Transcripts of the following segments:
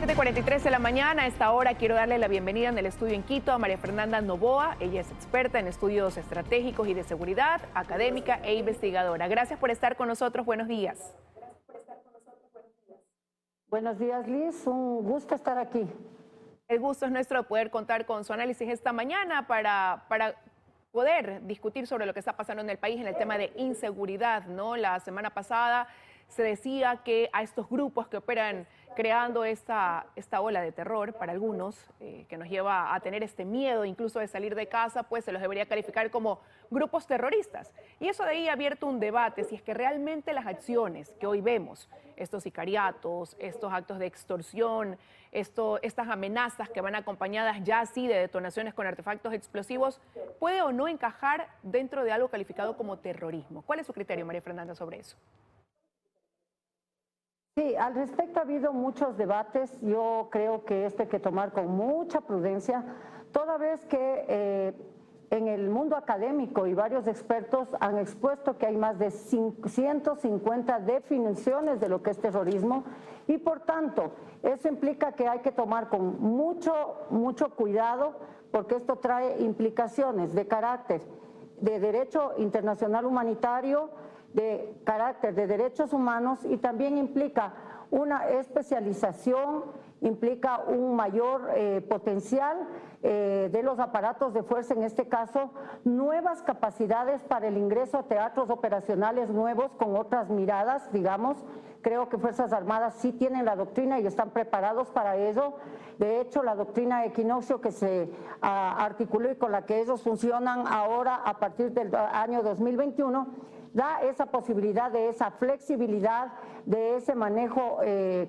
7:43 de la mañana. A esta hora quiero darle la bienvenida en el estudio en Quito a María Fernanda Noboa. Ella es experta en estudios estratégicos y de seguridad, académica e investigadora. Gracias por estar con nosotros. Buenos días. Buenos días, Liz. Un gusto estar aquí. El gusto es nuestro poder contar con su análisis esta mañana para poder discutir sobre lo que está pasando en el país en el tema de inseguridad, ¿no? La semana pasada se decía que a estos grupos que operan creando esta ola de terror para algunos, que nos lleva a tener este miedo incluso de salir de casa, pues se los debería calificar como grupos terroristas. Y eso de ahí ha abierto un debate si es que realmente las acciones que hoy vemos, estos sicariatos, estos actos de extorsión, estas amenazas que van acompañadas ya así de detonaciones con artefactos explosivos, puede o no encajar dentro de algo calificado como terrorismo. ¿Cuál es su criterio, María Fernanda, sobre eso? Sí, al respecto ha habido muchos debates. Yo creo que esto hay que tomar con mucha prudencia, toda vez que en el mundo académico y varios expertos han expuesto que hay más de 150 definiciones de lo que es terrorismo y por tanto eso implica que hay que tomar con mucho cuidado porque esto trae implicaciones de carácter de derecho internacional humanitario, de carácter de derechos humanos y también implica una especialización, implica un mayor potencial de los aparatos de fuerza, en este caso, nuevas capacidades para el ingreso a teatros operacionales nuevos con otras miradas, digamos. Creo que Fuerzas Armadas sí tienen la doctrina y están preparados para ello. De hecho, la doctrina Equinoccio que se articuló y con la que ellos funcionan ahora a partir del año 2021, da esa posibilidad de esa flexibilidad, de ese manejo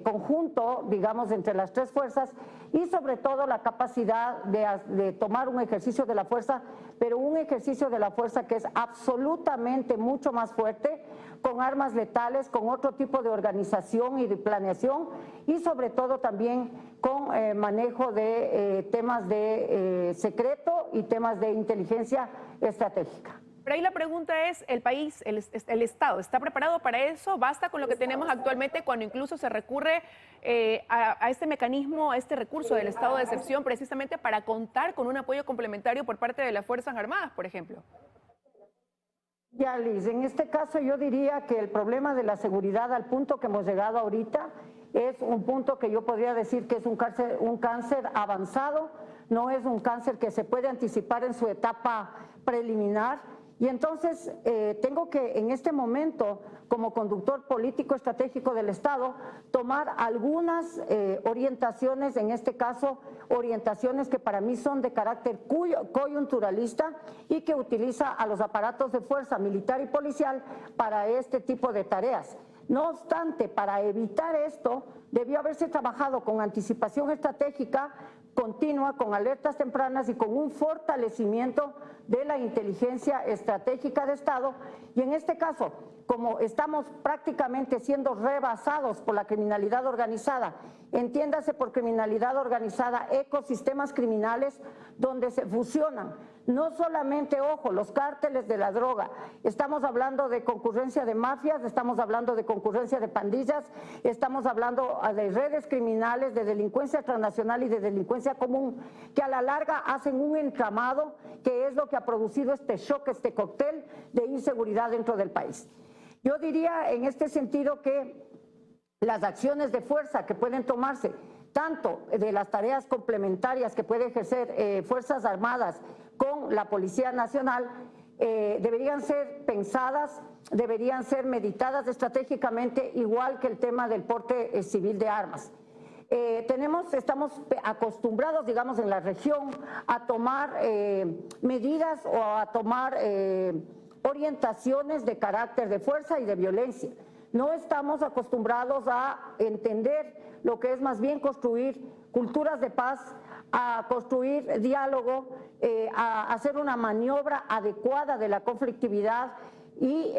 conjunto, digamos, entre las tres fuerzas y sobre todo la capacidad de tomar un ejercicio de la fuerza, pero un ejercicio de la fuerza que es absolutamente mucho más fuerte, con armas letales, con otro tipo de organización y de planeación y sobre todo también con manejo de temas de secreto y temas de inteligencia estratégica. Pero ahí la pregunta es, ¿el país, el Estado, está preparado para eso? ¿Basta con lo que tenemos actualmente cuando incluso se recurre a este mecanismo, a este recurso del estado de excepción precisamente para contar con un apoyo complementario por parte de las Fuerzas Armadas, por ejemplo? Ya, Liz, en este caso yo diría que el problema de la seguridad al punto que hemos llegado ahorita es un punto que yo podría decir que es un cáncer avanzado, no es un cáncer que se puede anticipar en su etapa preliminar. Y entonces tengo que en este momento, como conductor político estratégico del Estado, tomar algunas orientaciones, en este caso orientaciones que para mí son de carácter coyunturalista y que utiliza a los aparatos de fuerza militar y policial para este tipo de tareas. No obstante, para evitar esto, debió haberse trabajado con anticipación estratégica continua, con alertas tempranas y con un fortalecimiento de la inteligencia estratégica de Estado. Y en este caso, como estamos prácticamente siendo rebasados por la criminalidad organizada, entiéndase por criminalidad organizada ecosistemas criminales donde se fusionan no solamente, ojo, los cárteles de la droga, estamos hablando de concurrencia de mafias, estamos hablando de concurrencia de pandillas, estamos hablando de redes criminales, de delincuencia transnacional y de delincuencia común, que a la larga hacen un entramado que es lo que ha producido este shock, este cóctel de inseguridad dentro del país. Yo diría en este sentido que las acciones de fuerza que pueden tomarse, tanto de las tareas complementarias que puede ejercer Fuerzas Armadas con la Policía Nacional, deberían ser pensadas, deberían ser meditadas estratégicamente, igual que el tema del porte civil de armas. Estamos acostumbrados, digamos, en la región a tomar medidas o a tomar orientaciones de carácter de fuerza y de violencia. No estamos acostumbrados a entender lo que es más bien construir culturas de paz, a construir diálogo, a hacer una maniobra adecuada de la conflictividad y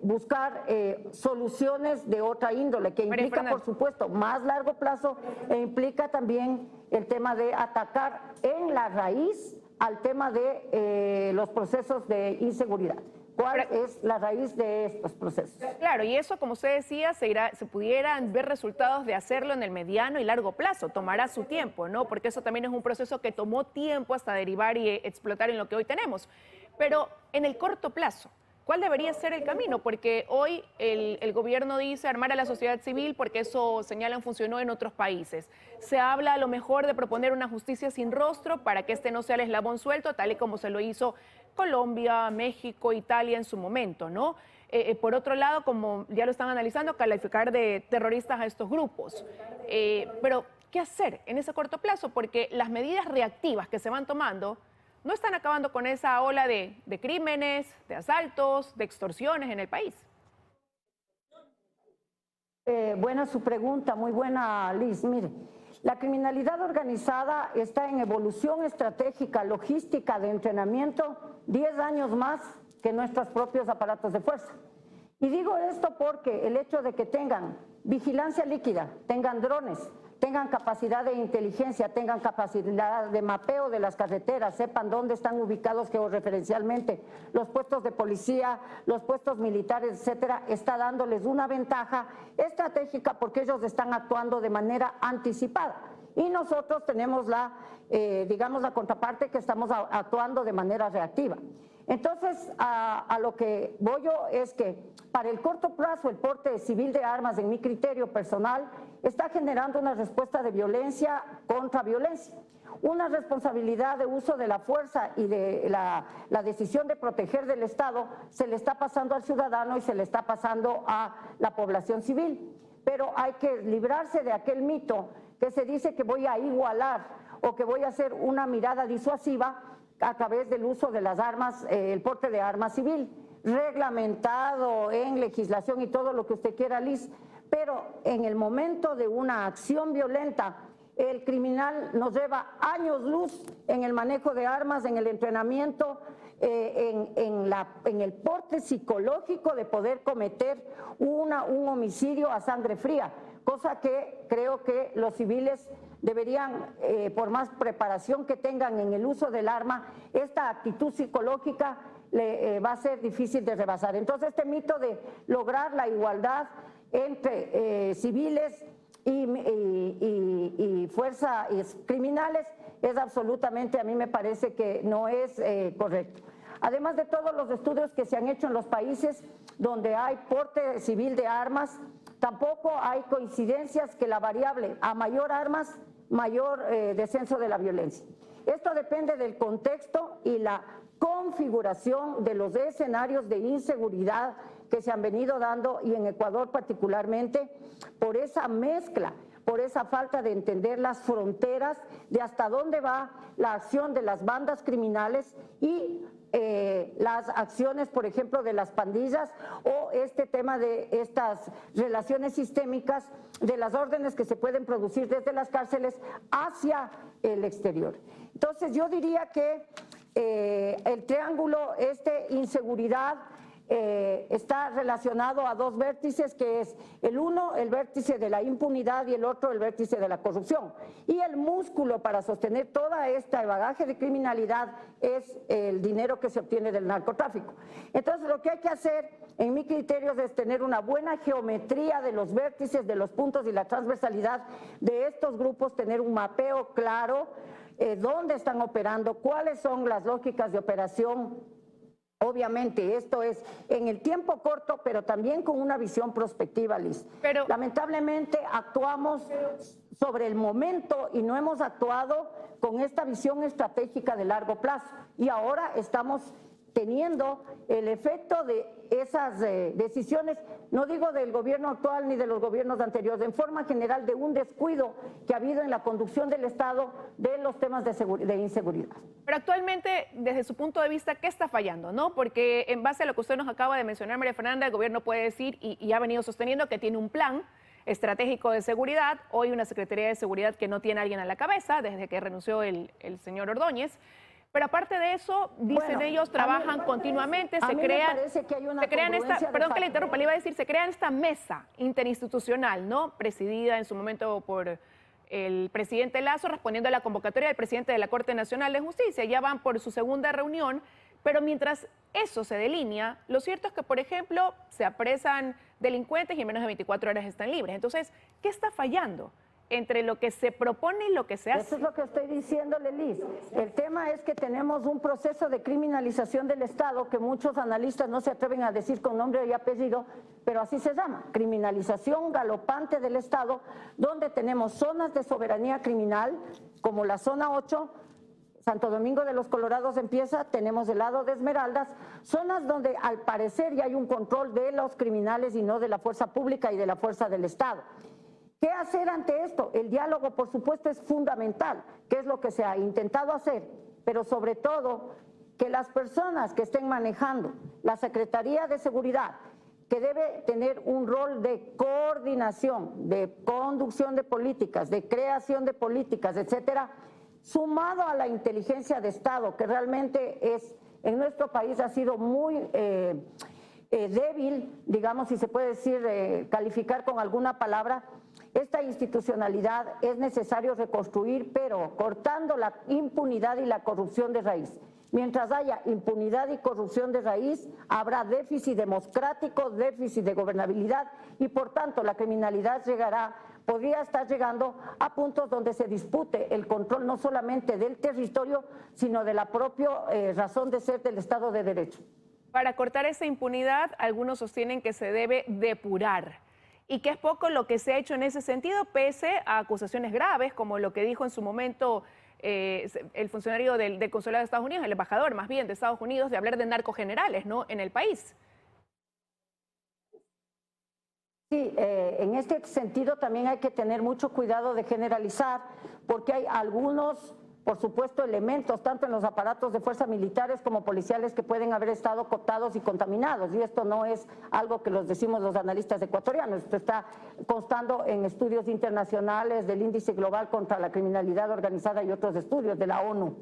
buscar soluciones de otra índole, que implica, por supuesto, más largo plazo e implica también el tema de atacar en la raíz al tema de los procesos de inseguridad. cuál es la raíz de estos procesos. Claro, y eso, como usted decía, se pudieran ver resultados de hacerlo en el mediano y largo plazo. Tomará su tiempo, ¿no? Porque eso también es un proceso que tomó tiempo hasta derivar y explotar en lo que hoy tenemos. Pero en el corto plazo, ¿cuál debería ser el camino? Porque hoy el gobierno dice armar a la sociedad civil porque eso, señalan, funcionó en otros países. Se habla a lo mejor de proponer una justicia sin rostro para que este no sea el eslabón suelto, tal y como se lo hizo Colombia, México, Italia en su momento, ¿no? Por otro lado, como ya lo están analizando, calificar de terroristas a estos grupos. Pero, ¿qué hacer en ese corto plazo? Porque las medidas reactivas que se van tomando no están acabando con esa ola de crímenes, de asaltos, de extorsiones en el país. Buena su pregunta, muy buena, Liz. Mire, la criminalidad organizada está en evolución estratégica, logística, de entrenamiento, 10 años más que nuestros propios aparatos de fuerza. Y digo esto porque el hecho de que tengan vigilancia líquida, tengan drones, tengan capacidad de inteligencia, tengan capacidad de mapeo de las carreteras, sepan dónde están ubicados georreferencialmente los puestos de policía, los puestos militares, etcétera, está dándoles una ventaja estratégica porque ellos están actuando de manera anticipada. Y nosotros tenemos digamos, la contraparte, que estamos actuando de manera reactiva. Entonces, a lo que voy yo es que para el corto plazo el porte civil de armas, en mi criterio personal, está generando una respuesta de violencia contra violencia. Una responsabilidad de uso de la fuerza y de la decisión de proteger del Estado se le está pasando al ciudadano y se le está pasando a la población civil. Pero hay que librarse de aquel mito que se dice que voy a igualar o que voy a hacer una mirada disuasiva a través del uso de las armas, el porte de armas civil, reglamentado en legislación y todo lo que usted quiera, Liz, pero en el momento de una acción violenta, el criminal nos lleva años luz en el manejo de armas, en el entrenamiento, en el porte psicológico de poder cometer un homicidio a sangre fría, cosa que creo que los civiles deberían, por más preparación que tengan en el uso del arma, esta actitud psicológica va a ser difícil de rebasar. Entonces, este mito de lograr la igualdad entre civiles y fuerzas criminales es absolutamente, a mí me parece que no es correcto. Además de todos los estudios que se han hecho en los países donde hay porte civil de armas, tampoco hay coincidencias que la variable a mayor armas, mayor descenso de la violencia. Esto depende del contexto y la configuración de los escenarios de inseguridad que se han venido dando, y en Ecuador particularmente, por esa mezcla, por esa falta de entender las fronteras de hasta dónde va la acción de las bandas criminales y las acciones, por ejemplo, de las pandillas, o este tema de estas relaciones sistémicas, de las órdenes que se pueden producir desde las cárceles hacia el exterior. Entonces, yo diría que el triángulo, inseguridad, está relacionado a dos vértices, que es el uno, el vértice de la impunidad, y el otro, el vértice de la corrupción. Y el músculo para sostener toda esta bagaje de criminalidad es el dinero que se obtiene del narcotráfico. Entonces, lo que hay que hacer, en mi criterio, es tener una buena geometría de los vértices, de los puntos y la transversalidad de estos grupos, tener un mapeo claro, dónde están operando, cuáles son las lógicas de operación. Obviamente, esto es en el tiempo corto, pero también con una visión prospectiva, Liz. Pero lamentablemente actuamos sobre el momento y no hemos actuado con esta visión estratégica de largo plazo. Y ahora estamos teniendo el efecto de esas decisiones, no digo del gobierno actual ni de los gobiernos anteriores, en forma general de un descuido que ha habido en la conducción del Estado de los temas de inseguridad. Pero actualmente, desde su punto de vista, ¿qué está fallando, no? Porque en base a lo que usted nos acaba de mencionar, María Fernanda, el gobierno puede decir y ha venido sosteniendo que tiene un plan estratégico de seguridad, hoy una Secretaría de Seguridad que no tiene a alguien a la cabeza desde que renunció el señor Ordóñez. Pero aparte de eso, dicen ellos, trabajan continuamente, se crean esta, perdón que le interrumpa, le iba a decir, se crean esta mesa interinstitucional, ¿no? Presidida en su momento por el presidente Lasso, respondiendo a la convocatoria del presidente de la Corte Nacional de Justicia. Ya van por su segunda reunión, Pero mientras eso se delinea, lo cierto es que, por ejemplo, se apresan delincuentes y en menos de 24 horas están libres. Entonces, ¿qué está fallando entre lo que se propone y lo que se hace? Eso es lo que estoy diciéndole, Liz. El tema es que tenemos un proceso de criminalización del Estado que muchos analistas no se atreven a decir con nombre y apellido, pero así se llama, criminalización galopante del Estado, donde tenemos zonas de soberanía criminal, como la zona 8, Santo Domingo de los Colorados empieza, tenemos el lado de Esmeraldas, zonas donde al parecer ya hay un control de los criminales y no de la fuerza pública y de la fuerza del Estado. ¿Qué hacer ante esto? El diálogo, por supuesto, es fundamental, que es lo que se ha intentado hacer, pero sobre todo que las personas que estén manejando la Secretaría de Seguridad, que debe tener un rol de coordinación, de conducción de políticas, de creación de políticas, etcétera, sumado a la inteligencia de Estado, que realmente en nuestro país ha sido muy débil, digamos, si se puede decir, calificar con alguna palabra. Esta institucionalidad es necesario reconstruir, pero cortando la impunidad y la corrupción de raíz. Mientras haya impunidad y corrupción de raíz, habrá déficit democrático, déficit de gobernabilidad y por tanto la criminalidad podría estar llegando a puntos donde se dispute el control no solamente del territorio, sino de la propia razón de ser del Estado de Derecho. Para cortar esa impunidad, algunos sostienen que se debe depurar y que es poco lo que se ha hecho en ese sentido, pese a acusaciones graves, como lo que dijo en su momento el funcionario del Consulado de Estados Unidos, el embajador más bien de Estados Unidos, de hablar de narcogenerales, ¿no?, en el país. Sí, en este sentido también hay que tener mucho cuidado de generalizar, porque hay algunos, por supuesto, elementos, tanto en los aparatos de fuerzas militares como policiales, que pueden haber estado cooptados y contaminados. Y esto no es algo que los decimos los analistas ecuatorianos, esto está constando en estudios internacionales del Índice Global contra la Criminalidad Organizada y otros estudios de la ONU.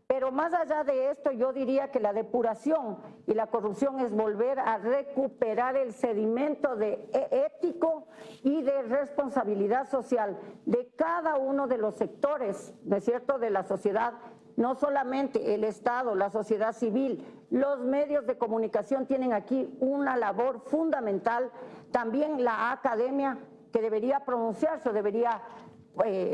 Pero más allá de esto, yo diría que la depuración y la corrupción es volver a recuperar el sedimento ético y de responsabilidad social de cada uno de los sectores, ¿no es cierto?, de la sociedad, no solamente el Estado, la sociedad civil, los medios de comunicación tienen aquí una labor fundamental, también la academia, que debería pronunciarse o debería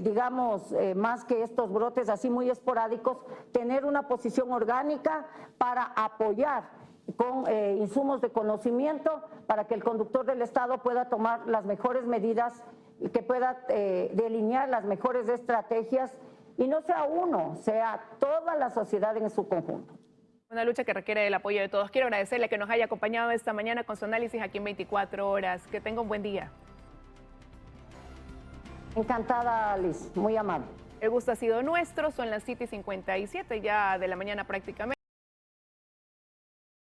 digamos, más que estos brotes así muy esporádicos, tener una posición orgánica para apoyar con insumos de conocimiento para que el conductor del Estado pueda tomar las mejores medidas, que pueda delinear las mejores estrategias y no sea uno, sea toda la sociedad en su conjunto. Una lucha que requiere el apoyo de todos. Quiero agradecerle que nos haya acompañado esta mañana con su análisis aquí en 24 horas. Que tenga un buen día. Encantada, Liz, muy amable. El gusto ha sido nuestro, son las 7:57 ya de la mañana prácticamente.